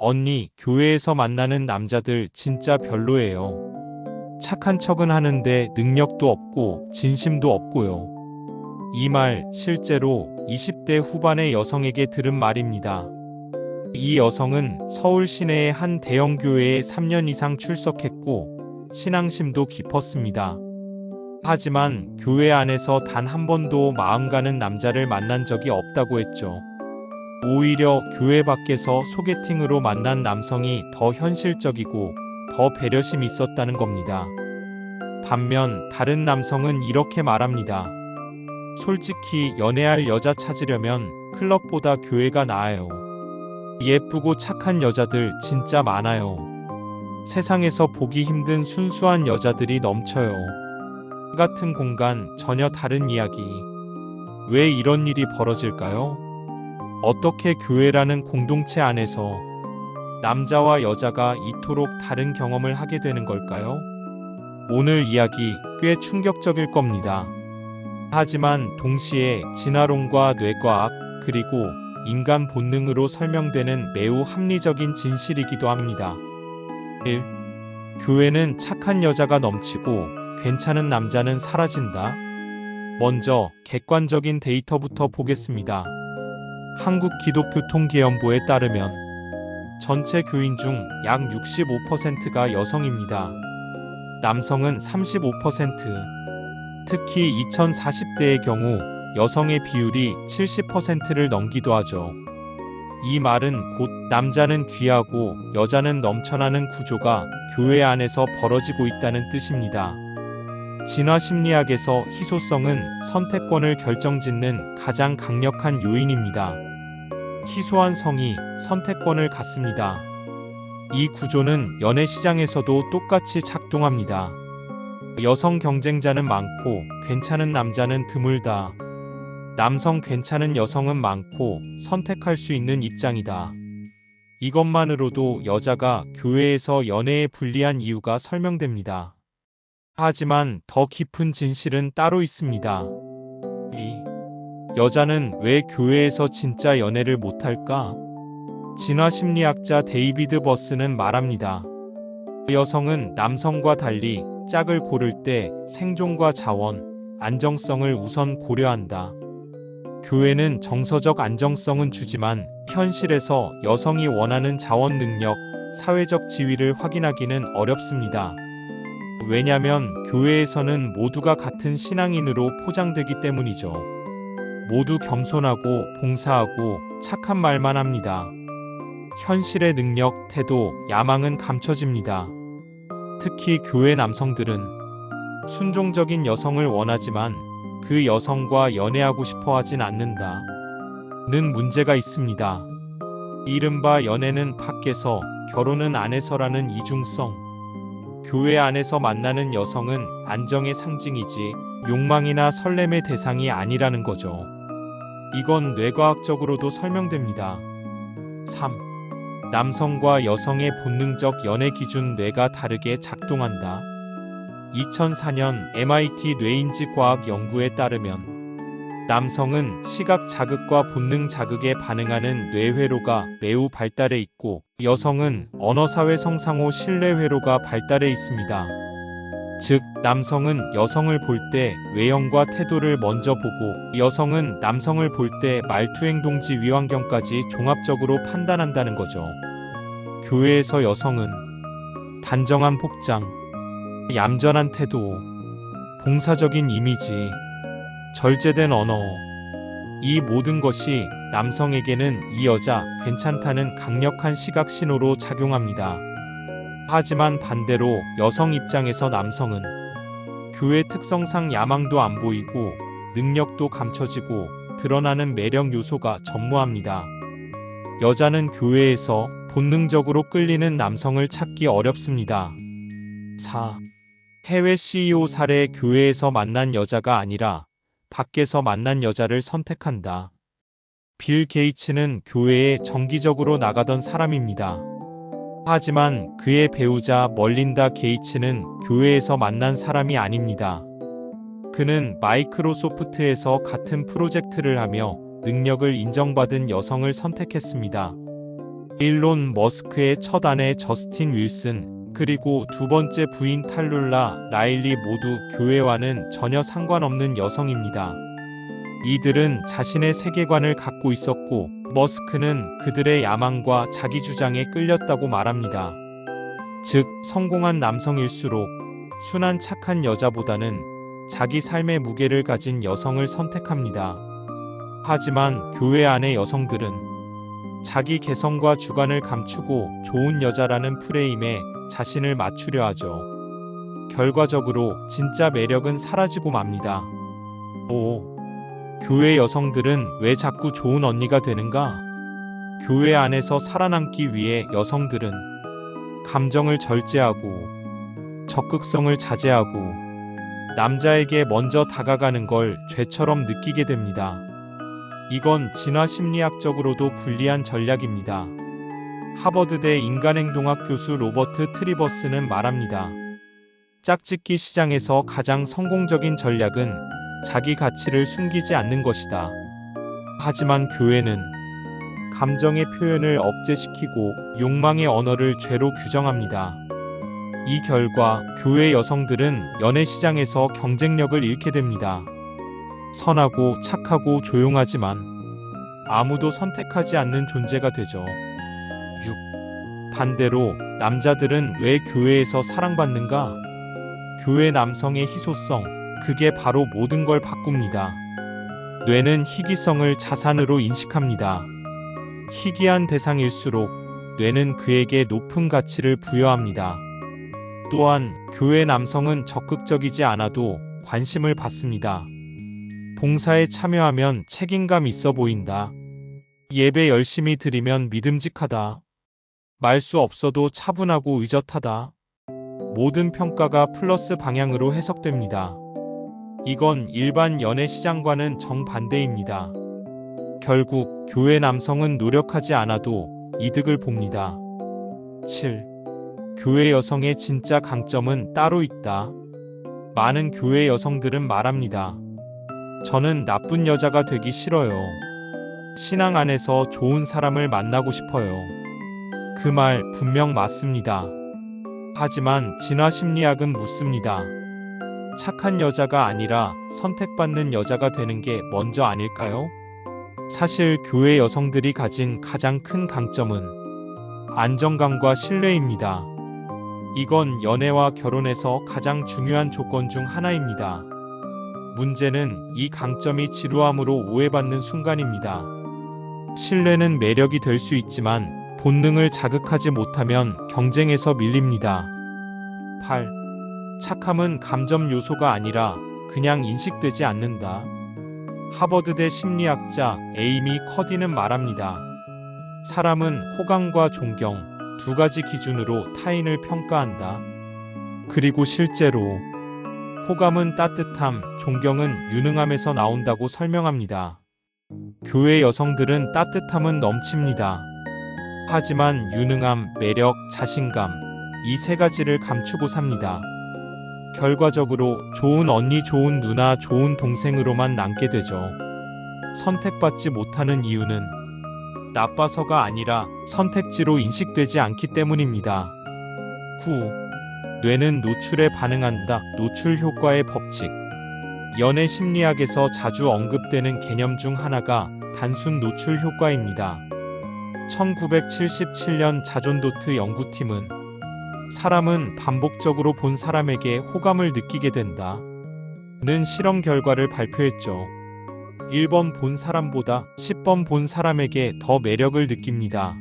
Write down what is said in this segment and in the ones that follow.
언니, 교회에서 만나는 남자들 진짜 별로예요. 착한 척은 하는데 능력도 없고 진심도 없고요. 이 말 실제로 20대 후반의 여성에게 들은 말입니다. 이 여성은 서울 시내의 한 대형 교회에 3년 이상 출석했고 신앙심도 깊었습니다. 하지만 교회 안에서 단 한 번도 마음 가는 남자를 만난 적이 없다고 했죠. 오히려 교회 밖에서 소개팅으로 만난 남성이 더 현실적이고 더 배려심이 있었다는 겁니다. 반면 다른 남성은 이렇게 말합니다. 솔직히 연애할 여자 찾으려면 클럽보다 교회가 나아요. 예쁘고 착한 여자들 진짜 많아요. 세상에서 보기 힘든 순수한 여자들이 넘쳐요. 같은 공간, 전혀 다른 이야기. 왜 이런 일이 벌어질까요? 어떻게 교회라는 공동체 안에서 남자와 여자가 이토록 다른 경험을 하게 되는 걸까요? 오늘 이야기 꽤 충격적일 겁니다. 하지만 동시에 진화론과 뇌과학 그리고 인간 본능으로 설명되는 매우 합리적인 진실이기도 합니다. 1. 교회는 착한 여자가 넘치고 괜찮은 남자는 사라진다. 먼저 객관적인 데이터부터 보겠습니다. 한국기독교통계연보에 따르면 전체 교인 중 약 65%가 여성입니다. 남성은 35%. 특히 2040대의 경우 여성의 비율이 70%를 넘기도 하죠. 이 말은 곧 남자는 귀하고 여자는 넘쳐나는 구조가 교회 안에서 벌어지고 있다는 뜻입니다. 진화 심리학에서 희소성은 선택권을 결정짓는 가장 강력한 요인입니다. 희소한 성이 선택권을 갖습니다. 이 구조는 연애 시장에서도 똑같이 작동합니다. 여성 경쟁자는 많고 괜찮은 남자는 드물다. 남성 괜찮은 여성은 많고 선택할 수 있는 입장이다. 이것만으로도 여자가 교회에서 연애에 불리한 이유가 설명됩니다. 하지만 더 깊은 진실은 따로 있습니다. 여자는 왜 교회에서 진짜 연애를 못할까? 진화 심리학자 데이비드 버스는 말합니다. 여성은 남성과 달리 짝을 고를 때 생존과 자원, 안정성을 우선 고려한다. 교회는 정서적 안정성은 주지만 현실에서 여성이 원하는 자원 능력, 사회적 지위를 확인하기는 어렵습니다. 왜냐면 교회에서는 모두가 같은 신앙인으로 포장되기 때문이죠. 모두 겸손하고 봉사하고 착한 말만 합니다. 현실의 능력, 태도, 야망은 감춰집니다. 특히 교회 남성들은 순종적인 여성을 원하지만 그 여성과 연애하고 싶어 하진 않는다. 는 문제가 있습니다. 이른바 연애는 밖에서, 결혼은 안에서라는 이중성. 교회 안에서 만나는 여성은 안정의 상징이지 욕망이나 설렘의 대상이 아니라는 거죠. 이건 뇌과학적으로도 설명됩니다. 3. 남성과 여성의 본능적 연애 기준 뇌가 다르게 작동한다. 2004년 MIT 뇌인지과학 연구에 따르면 남성은 시각 자극과 본능 자극에 반응하는 뇌회로가 매우 발달해 있고 여성은 언어사회 성상호 신뢰회로가 발달해 있습니다. 즉, 남성은 여성을 볼 때 외형과 태도를 먼저 보고 여성은 남성을 볼 때 말투 행동지 위환경까지 종합적으로 판단한다는 거죠. 교회에서 여성은 단정한 복장, 얌전한 태도, 봉사적인 이미지, 절제된 언어, 이 모든 것이 남성에게는 이 여자 괜찮다는 강력한 시각 신호로 작용합니다. 하지만 반대로 여성 입장에서 남성은 교회 특성상 야망도 안 보이고 능력도 감춰지고 드러나는 매력 요소가 전무합니다. 여자는 교회에서 본능적으로 끌리는 남성을 찾기 어렵습니다. 4. 해외 CEO 사례 교회에서 만난 여자가 아니라 밖에서 만난 여자를 선택한다. 빌 게이츠는 교회에 정기적으로 나가던 사람입니다. 하지만 그의 배우자 멀린다 게이츠는 교회에서 만난 사람이 아닙니다. 그는 마이크로소프트에서 같은 프로젝트를 하며 능력을 인정받은 여성을 선택했습니다. 일론 머스크의 첫 아내 저스틴 윌슨, 그리고 두 번째 부인 탈룰라 라일리 모두 교회와는 전혀 상관없는 여성입니다. 이들은 자신의 세계관을 갖고 있었고 머스크는 그들의 야망과 자기 주장에 끌렸다고 말합니다. 즉, 성공한 남성일수록 순한 착한 여자보다는 자기 삶의 무게를 가진 여성을 선택합니다. 하지만 교회 안의 여성들은 자기 개성과 주관을 감추고 좋은 여자라는 프레임에 자신을 맞추려 하죠. 결과적으로 진짜 매력은 사라지고 맙니다. 오, 교회 여성들은 왜 자꾸 좋은 언니가 되는가? 교회 안에서 살아남기 위해 여성들은 감정을 절제하고 적극성을 자제하고 남자에게 먼저 다가가는 걸 죄처럼 느끼게 됩니다. 이건 진화 심리학적으로도 불리한 전략입니다. 하버드대 인간행동학 교수 로버트 트리버스는 말합니다. 짝짓기 시장에서 가장 성공적인 전략은 자기 가치를 숨기지 않는 것이다. 하지만 교회는 감정의 표현을 억제시키고 욕망의 언어를 죄로 규정합니다. 이 결과 교회 여성들은 연애 시장에서 경쟁력을 잃게 됩니다. 선하고 착하고 조용하지만 아무도 선택하지 않는 존재가 되죠. 6. 반대로 남자들은 왜 교회에서 사랑받는가? 교회 남성의 희소성, 그게 바로 모든 걸 바꿉니다. 뇌는 희귀성을 자산으로 인식합니다. 희귀한 대상일수록 뇌는 그에게 높은 가치를 부여합니다. 또한 교회 남성은 적극적이지 않아도 관심을 받습니다. 봉사에 참여하면 책임감 있어 보인다. 예배 열심히 드리면 믿음직하다. 말수 없어도 차분하고 의젓하다. 모든 평가가 플러스 방향으로 해석됩니다. 이건 일반 연애 시장과는 정반대입니다. 결국 교회 남성은 노력하지 않아도 이득을 봅니다. 7. 교회 여성의 진짜 강점은 따로 있다. 많은 교회 여성들은 말합니다. 저는 나쁜 여자가 되기 싫어요. 신앙 안에서 좋은 사람을 만나고 싶어요. 그 말 분명 맞습니다. 하지만 진화 심리학은 묻습니다. 착한 여자가 아니라 선택받는 여자가 되는 게 먼저 아닐까요? 사실 교회 여성들이 가진 가장 큰 강점은 안정감과 신뢰입니다. 이건 연애와 결혼에서 가장 중요한 조건 중 하나입니다. 문제는 이 강점이 지루함으로 오해받는 순간입니다. 신뢰는 매력이 될 수 있지만 본능을 자극하지 못하면 경쟁에서 밀립니다. 8. 착함은 감점 요소가 아니라 그냥 인식되지 않는다. 하버드대 심리학자 에이미 커디는 말합니다. 사람은 호감과 존경, 두 가지 기준으로 타인을 평가한다. 그리고 실제로 호감은 따뜻함, 존경은 유능함에서 나온다고 설명합니다. 교회 여성들은 따뜻함은 넘칩니다. 하지만 유능함, 매력, 자신감, 이 세 가지를 감추고 삽니다. 결과적으로 좋은 언니, 좋은 누나, 좋은 동생으로만 남게 되죠. 선택받지 못하는 이유는 나빠서가 아니라 선택지로 인식되지 않기 때문입니다. 9. 뇌는 노출에 반응한다. 노출 효과의 법칙. 연애 심리학에서 자주 언급되는 개념 중 하나가 단순 노출 효과입니다. 1977년 자존도트 연구팀은 사람은 반복적으로 본 사람에게 호감을 느끼게 된다 는 실험 결과를 발표했죠. 1번 본 사람보다 10번 본 사람에게 더 매력을 느낍니다.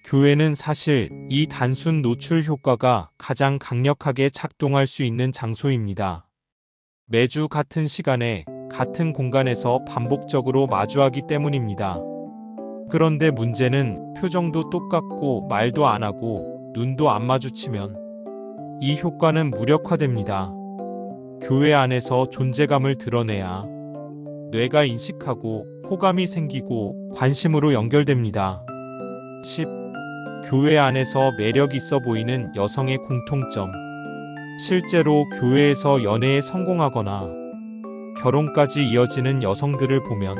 교회는 사실 이 단순 노출 효과가 가장 강력하게 작동할 수 있는 장소입니다. 매주 같은 시간에 같은 공간에서 반복적으로 마주하기 때문입니다. 그런데 문제는 표정도 똑같고 말도 안 하고 눈도 안 마주치면 이 효과는 무력화됩니다. 교회 안에서 존재감을 드러내야 뇌가 인식하고 호감이 생기고 관심으로 연결됩니다. 10. 교회 안에서 매력 있어 보이는 여성의 공통점. 실제로 교회에서 연애에 성공하거나 결혼까지 이어지는 여성들을 보면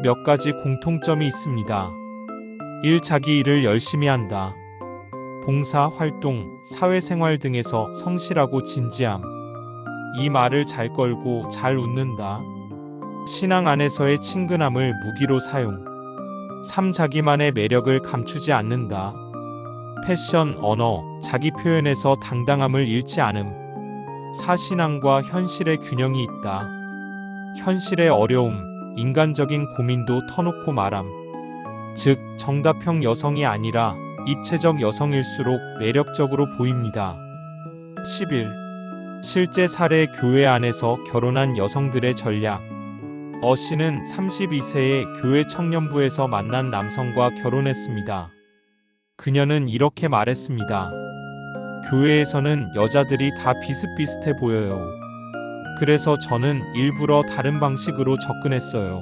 몇 가지 공통점이 있습니다. 1. 자기 일을 열심히 한다. 봉사, 활동, 사회생활 등에서 성실하고 진지함. 이 말을 잘 걸고 잘 웃는다. 신앙 안에서의 친근함을 무기로 사용. 3. 자기만의 매력을 감추지 않는다. 패션, 언어, 자기 표현에서 당당함을 잃지 않음. 4. 신앙과 현실의 균형이 있다. 현실의 어려움, 인간적인 고민도 터놓고 말함. 즉, 정답형 여성이 아니라 입체적 여성일수록 매력적으로 보입니다. 11. 실제 사례 교회 안에서 결혼한 여성들의 전략. 씨는 32세에 교회 청년부에서 만난 남성과 결혼했습니다. 그녀는 이렇게 말했습니다. 교회에서는 여자들이 다 비슷비슷해 보여요. 그래서 저는 일부러 다른 방식으로 접근했어요.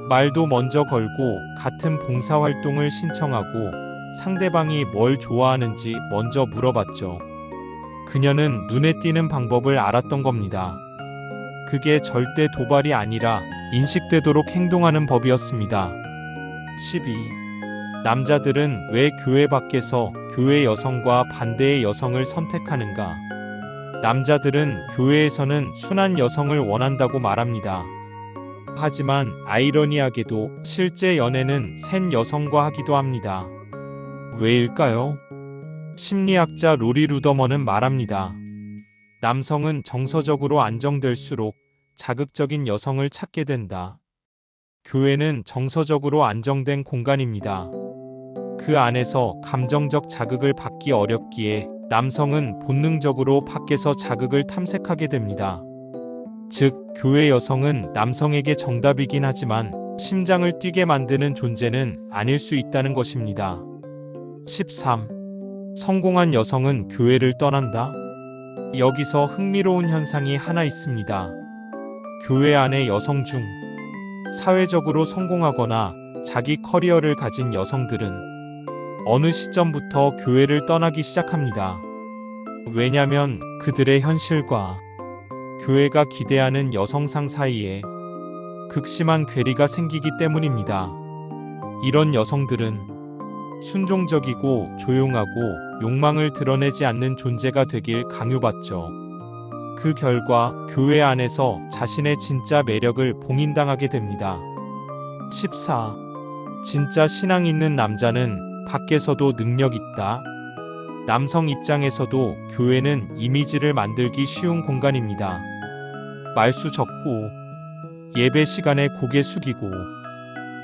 말도 먼저 걸고 같은 봉사활동을 신청하고 상대방이 뭘 좋아하는지 먼저 물어봤죠. 그녀는 눈에 띄는 방법을 알았던 겁니다. 그게 절대 도발이 아니라 인식되도록 행동하는 법이었습니다. 12. 남자들은 왜 교회 밖에서 교회 여성과 반대의 여성을 선택하는가? 남자들은 교회에서는 순한 여성을 원한다고 말합니다. 하지만 아이러니하게도 실제 연애는 센 여성과 하기도 합니다. 왜일까요? 심리학자 로리 루더먼은 말합니다. 남성은 정서적으로 안정될수록 자극적인 여성을 찾게 된다. 교회는 정서적으로 안정된 공간입니다. 그 안에서 감정적 자극을 받기 어렵기에 남성은 본능적으로 밖에서 자극을 탐색하게 됩니다. 즉, 교회 여성은 남성에게 정답이긴 하지만 심장을 뛰게 만드는 존재는 아닐 수 있다는 것입니다. 13. 성공한 여성은 교회를 떠난다? 여기서 흥미로운 현상이 하나 있습니다. 교회 안의 여성 중 사회적으로 성공하거나 자기 커리어를 가진 여성들은 어느 시점부터 교회를 떠나기 시작합니다. 왜냐면 그들의 현실과 교회가 기대하는 여성상 사이에 극심한 괴리가 생기기 때문입니다. 이런 여성들은 순종적이고 조용하고 욕망을 드러내지 않는 존재가 되길 강요받죠. 그 결과 교회 안에서 자신의 진짜 매력을 봉인당하게 됩니다. 14. 진짜 신앙 있는 남자는 밖에서도 능력 있다. 남성 입장에서도 교회는 이미지를 만들기 쉬운 공간입니다. 말수 적고 예배 시간에 고개 숙이고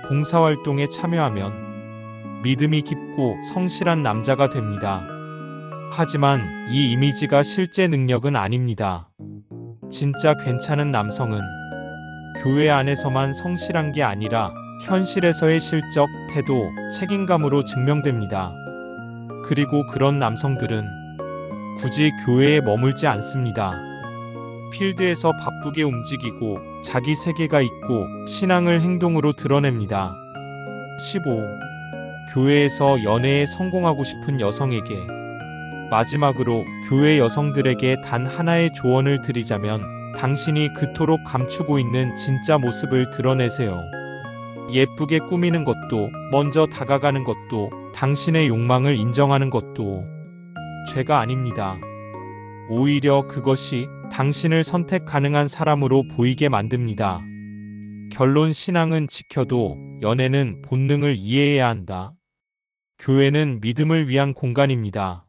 봉사활동에 참여하면 믿음이 깊고 성실한 남자가 됩니다. 하지만 이 이미지가 실제 능력은 아닙니다. 진짜 괜찮은 남성은 교회 안에서만 성실한 게 아니라 현실에서의 실적, 태도, 책임감으로 증명됩니다. 그리고 그런 남성들은 굳이 교회에 머물지 않습니다. 필드에서 바쁘게 움직이고 자기 세계가 있고 신앙을 행동으로 드러냅니다. 15. 교회에서 연애에 성공하고 싶은 여성에게 마지막으로 교회 여성들에게 단 하나의 조언을 드리자면 당신이 그토록 감추고 있는 진짜 모습을 드러내세요. 예쁘게 꾸미는 것도 먼저 다가가는 것도 당신의 욕망을 인정하는 것도 죄가 아닙니다. 오히려 그것이 당신을 선택 가능한 사람으로 보이게 만듭니다. 결론 신앙은 지켜도 연애는 본능을 이해해야 한다. 교회는 믿음을 위한 공간입니다.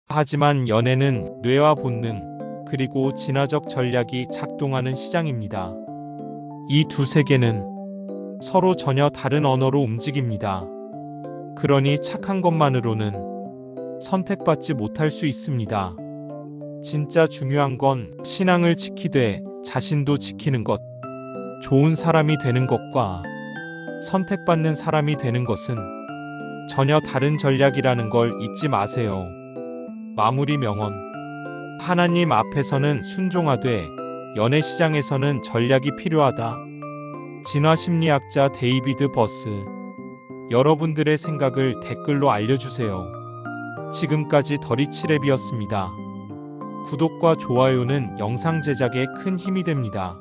하지만 연애는 뇌와 본능, 그리고 진화적 전략이 작동하는 시장입니다. 이 두 세계는 서로 전혀 다른 언어로 움직입니다. 그러니 착한 것만으로는 선택받지 못할 수 있습니다. 진짜 중요한 건 신앙을 지키되 자신도 지키는 것. 좋은 사람이 되는 것과 선택받는 사람이 되는 것은 전혀 다른 전략이라는 걸 잊지 마세요. 마무리 명언. 하나님 앞에서는 순종하되 연애 시장에서는 전략이 필요하다. 진화 심리학자 데이비드 버스. 여러분들의 생각을 댓글로 알려주세요. 지금까지 더리치랩이었습니다. 구독과 좋아요는 영상 제작에 큰 힘이 됩니다.